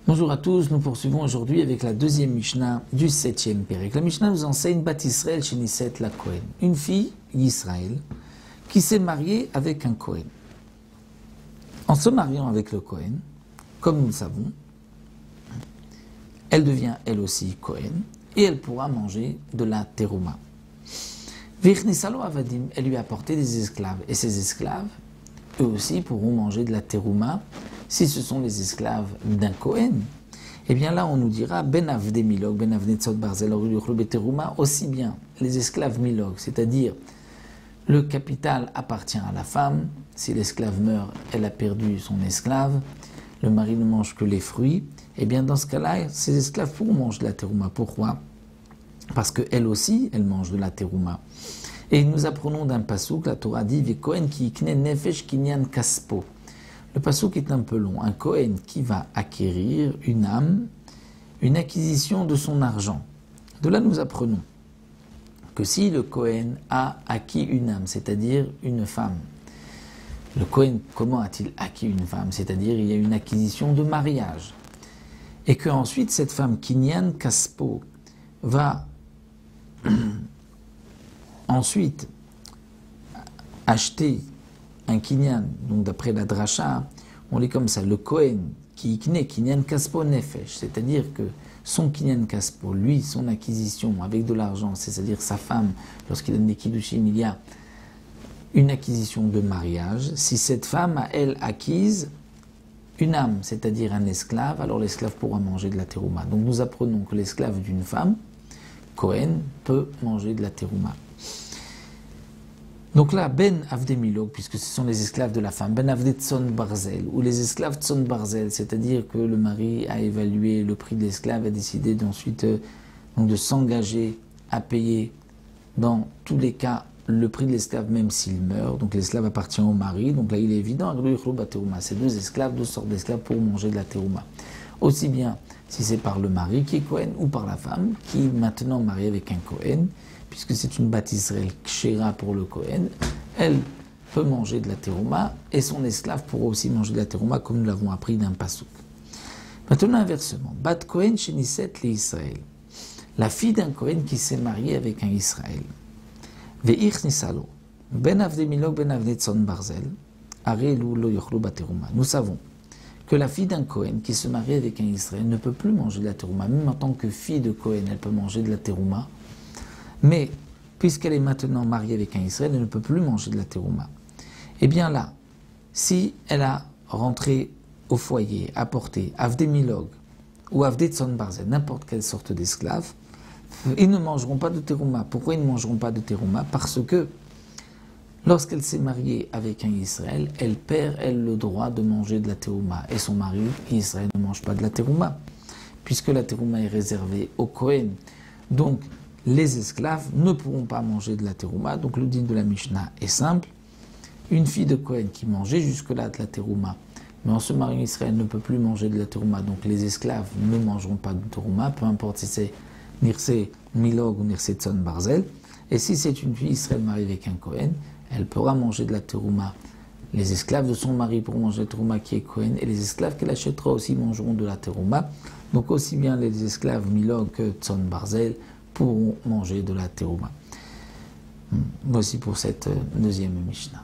Bonjour à tous, nous poursuivons aujourd'hui avec la deuxième Mishnah du 7e Pérec. La Mishnah nous enseigne Bat Israël Shenisset la Kohen, une fille d'Israël qui s'est mariée avec un Kohen. En se mariant avec le Kohen, comme nous le savons, elle devient elle aussi Kohen et elle pourra manger de la terouma. Vichnisalo avadim, elle lui a apporté des esclaves et ces esclaves, eux aussi pourront manger de la terouma si ce sont les esclaves d'un Kohen. Eh bien là on nous dira ben avde milog, ben avde tzot barzel, terouma, aussi bien les esclaves milog, c'est-à-dire le capital appartient à la femme, si l'esclave meurt, elle a perdu son esclave, le mari ne mange que les fruits, eh bien dans ce cas-là, ces esclaves pourront manger de la terouma. Pourquoi ? Parce qu'elle aussi, elle mange de la terouma. Et nous apprenons d'un passouk, la Torah dit, « Kohen ki ikne nefesh kinyan kaspo ». Le passouk est un peu long. Un Kohen qui va acquérir une âme, une acquisition de son argent. De là, nous apprenons que si le Kohen a acquis une âme, c'est-à-dire une femme, le Kohen, comment a-t-il acquis une femme ? C'est-à-dire, il y a une acquisition de mariage. Et qu'ensuite, cette femme, Kinyan Kaspo, va ensuite acheter un Kinyan, donc d'après la Dracha, on lit comme ça, le Kohen, qui ikne Kinyan Kaspo Nefesh, c'est-à-dire que son Kinyan Kaspo, lui, son acquisition avec de l'argent, c'est-à-dire sa femme, lorsqu'il donne des Kiddushin, il y a une acquisition de mariage. Si cette femme a, elle, acquise une âme, c'est-à-dire un esclave, alors l'esclave pourra manger de la terouma. Donc nous apprenons que l'esclave d'une femme, Kohen, peut manger de la terouma. Donc là, ben avde milog, puisque ce sont les esclaves de la femme, ben avde tzon barzel, ou les esclaves tzon barzel, c'est-à-dire que le mari a évalué le prix de l'esclave, a décidé ensuite de s'engager à payer dans tous les cas le prix de l'esclave même s'il meurt, donc l'esclave appartient au mari, donc là il est évident, ces deux esclaves, deux sortes d'esclaves pour manger de la terouma. Aussi bien si c'est par le mari qui est Kohen ou par la femme qui est maintenant mariée avec un Kohen, puisque c'est une Bat Israël kshera pour le Kohen, elle peut manger de la terouma et son esclave pourra aussi manger de la terouma comme nous l'avons appris d'un passouk. Maintenant inversement, Bat Kohen shenisset le Israël, la fille d'un Kohen qui s'est mariée avec un Israël. Ve'ich-nisalo, ben avde milog ben avde tzon barzel, arelu lo yochlu baterouma. Nous savons que la fille d'un Kohen qui se marie avec un Israël ne peut plus manger de la terouma, même en tant que fille de Kohen, elle peut manger de la terouma, mais puisqu'elle est maintenant mariée avec un Israël, elle ne peut plus manger de la terouma. Eh bien là, si elle a rentré au foyer, apporté avde milog ou avde tzon barzel, n'importe quelle sorte d'esclave, ils ne mangeront pas de terouma. Pourquoi ils ne mangeront pas de terouma ? Parce que lorsqu'elle s'est mariée avec un Israël, elle perd, elle, le droit de manger de la terouma. Et son mari, Israël, ne mange pas de la terouma, puisque la terouma est réservée au Kohen. Donc, les esclaves ne pourront pas manger de la terouma. Donc, le din de la Mishnah est simple. Une fille de Kohen qui mangeait jusque-là de la terouma, mais en se mariant, Israël ne peut plus manger de la terouma. Donc, les esclaves ne mangeront pas de terouma, peu importe si c'est Nirse Milog ou Nirse Tzon Barzel. Et si c'est une fille Israël mariée avec un Kohen, elle pourra manger de la terouma. Les esclaves de son mari pourront manger de la terouma qui est Kohen, et les esclaves qu'elle achètera aussi mangeront de la terouma. Donc aussi bien les esclaves Milog que Tzon Barzel pourront manger de la terouma. Voici pour cette deuxième Mishnah.